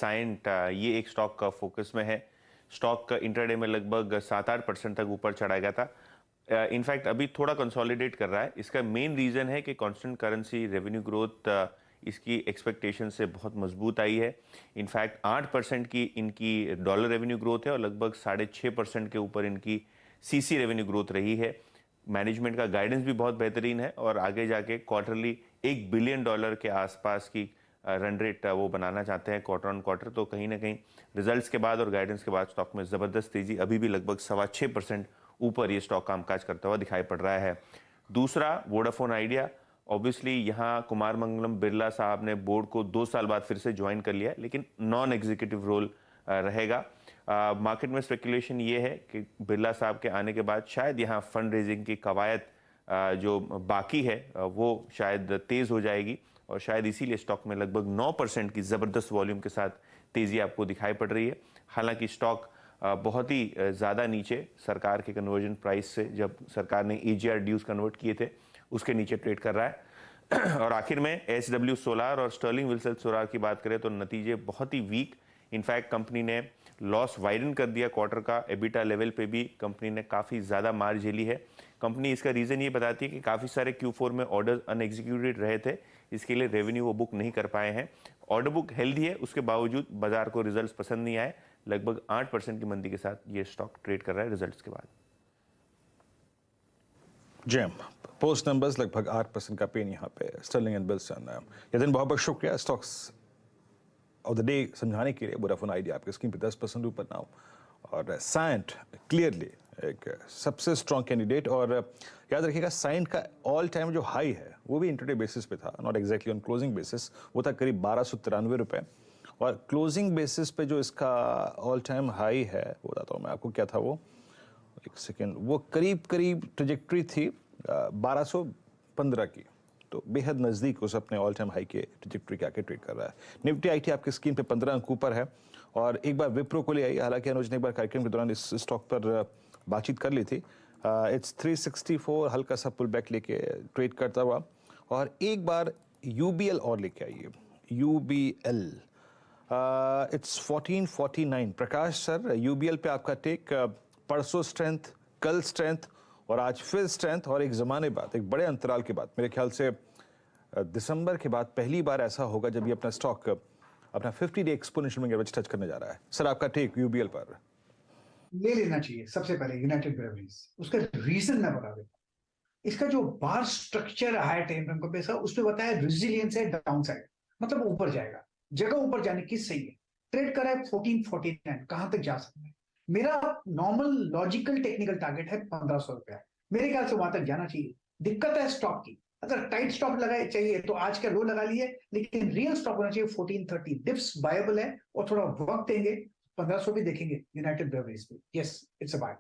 साइंट ये एक स्टॉक का फोकस में है। स्टॉक इंट्राडे में लगभग 7-8% तक ऊपर चढ़ा गया था। इनफैक्ट अभी थोड़ा कंसोलिडेट कर रहा है। इसका मेन रीजन है कि कांस्टेंट करेंसी रेवेन्यू ग्रोथ इसकी एक्सपेक्टेशन से बहुत मजबूत आई है। इनफैक्ट 8% की इनकी डॉलर रेवेन्यू ग्रोथ है और लगभग 6.5% के ऊपर इनकी सीसी रेवेन्यू ग्रोथ रही है। मैनेजमेंट का गाइडेंस भी बहुत बेहतरीन है और आगे जाके क्वार्टरली $1 बिलियन के आसपास की रन रेट वो बनाना चाहते हैं क्वार्टर ऑन क्वार्टर। तो कहीं ना कहीं रिजल्ट्स के बाद और गाइडेंस के बाद स्टॉक में ज़बरदस्त तेजी, अभी भी लगभग 6.25% ऊपर ये स्टॉक कामकाज करता हुआ दिखाई पड़ रहा है। दूसरा वोडाफोन आइडिया। ऑब्वियसली यहाँ कुमार मंगलम बिरला साहब ने बोर्ड को 2 साल बाद फिर से ज्वाइन कर लिया है, लेकिन नॉन एग्जीक्यूटिव रोल रहेगा। मार्केट में स्पेकुलेशन ये है कि बिरला साहब के आने के बाद शायद यहाँ फंड रेजिंग की कवायद जो बाकी है वो शायद तेज़ हो जाएगी और शायद इसीलिए स्टॉक में लगभग 9% की ज़बरदस्त वॉल्यूम के साथ तेज़ी आपको दिखाई पड़ रही है। हालांकि स्टॉक बहुत ही ज़्यादा नीचे सरकार के कन्वर्जन प्राइस से, जब सरकार ने EGR ड्यूज कन्वर्ट किए थे, उसके नीचे ट्रेड कर रहा है। और आखिर में SW सोलार और स्टर्लिंग विल्सन सोलार की बात करें तो नतीजे बहुत ही वीक। इनफैक्ट कंपनी ने लॉस वाइडन कर दिया क्वार्टर का। एबिटा लेवल पे भी कंपनी ने काफ़ी ज़्यादा मार झेली है। कंपनी इसका रीज़न ये बताती है कि काफ़ी सारे Q4 में ऑर्डर अनएग्जीक्यूटेड रहे थे, इसके लिए रेवेन्यू वो बुक नहीं कर पाए हैं। ऑर्डर बुक हेल्दी है, उसके बावजूद बाजार को रिजल्ट्स पसंद नहीं आए। लगभग 8% की मंदी के साथ ये स्टॉक ट्रेड कर रहा है रिजल्ट्स के बाद। जेम पोस्ट नंबर्स लगभग 8% का पेन यहाँ पे स्टर्लिंग एंड विल्सन। ये दिन बहुत बहुत शुक्रिया स्टॉक्स ऑफ द डे समझाने के लिए। वोडाफोन आइडिया आपके स्क्रीन पे 10% ऊपर नाउ, और साइंट क्लियरली एक सबसे स्ट्रॉन्ग कैंडिडेट। और याद रखिएगा साइंट का ऑल टाइम जो हाई है वो भी इंट्राडे बेसिस पे था, not exactly on closing basis. वो था करीब 1293 रुपये, और क्लोजिंग बेसिस पे जो इसका ऑल टाइम हाई है वो बताता हूँ मैं आपको क्या था। वो एक सेकेंड, वो करीब ट्रेजेक्ट्री थी 1215 की, तो बेहद नज़दीक उस अपने ऑल टाइम हाई के ट्रेजेक्ट्री के आके ट्रेड कर रहा है। निफ्टी आईटी आपकी स्क्रीन पे 15 अंक ऊपर है। और एक बार विप्रो को ले आई, हालांकि अनुज ने एक बार कार्यक्रम के दौरान इस स्टॉक पर बातचीत कर ली थी। इट्स 364 हल्का सा पुल बैक लेके ट्रेड करता हुआ। और एक बार UBL और लेके आइए, UBL it's 1449। Prakash sir, UBL पे आपका टेक, परसों स्ट्रेंथ, कल स्ट्रेंथ और आज फिर स्ट्रेंथ, और एक ज़माने बाद, एक बड़े अंतराल के बाद, मेरे ख्याल से दिसंबर के बाद पहली बार ऐसा होगा जब ये अपना स्टॉक अपना 50-डे एक्सपोनेंशियल मूविंग एवरेज टच करने जा रहा है। सर आपका टेक UBL पर? ले लेना चाहिए सबसे पहले यूनाइटेड ब्रेवरीज। उसका रीजन मैं बता देता हूं। इसका जो बार स्ट्रक्चर हाई टाइम फ्रेम का पैसा, उसमें बताया रेजिलियंस है डाउन साइड, मतलब ऊपर जाएगा, जगह ऊपर जाने की सही है। ट्रेड करा है 1449, कहां तक जा सकता है? मेरा नॉर्मल लॉजिकल टेक्निकल टारगेट है 1500 रुपया, मेरे ख्याल से वहां तक जाना चाहिए। दिक्कत है स्टॉक की, अगर टाइट स्टॉप लगाए चाहिए तो आज का लो लगा लिए, लेकिन रियल स्टॉप होना चाहिए 1430। डिप्स बायबल है और थोड़ा वक्त देंगे, 1500 भी देखेंगे यूनाइटेड ब्रेवरीज पे। Yes, it's a bye.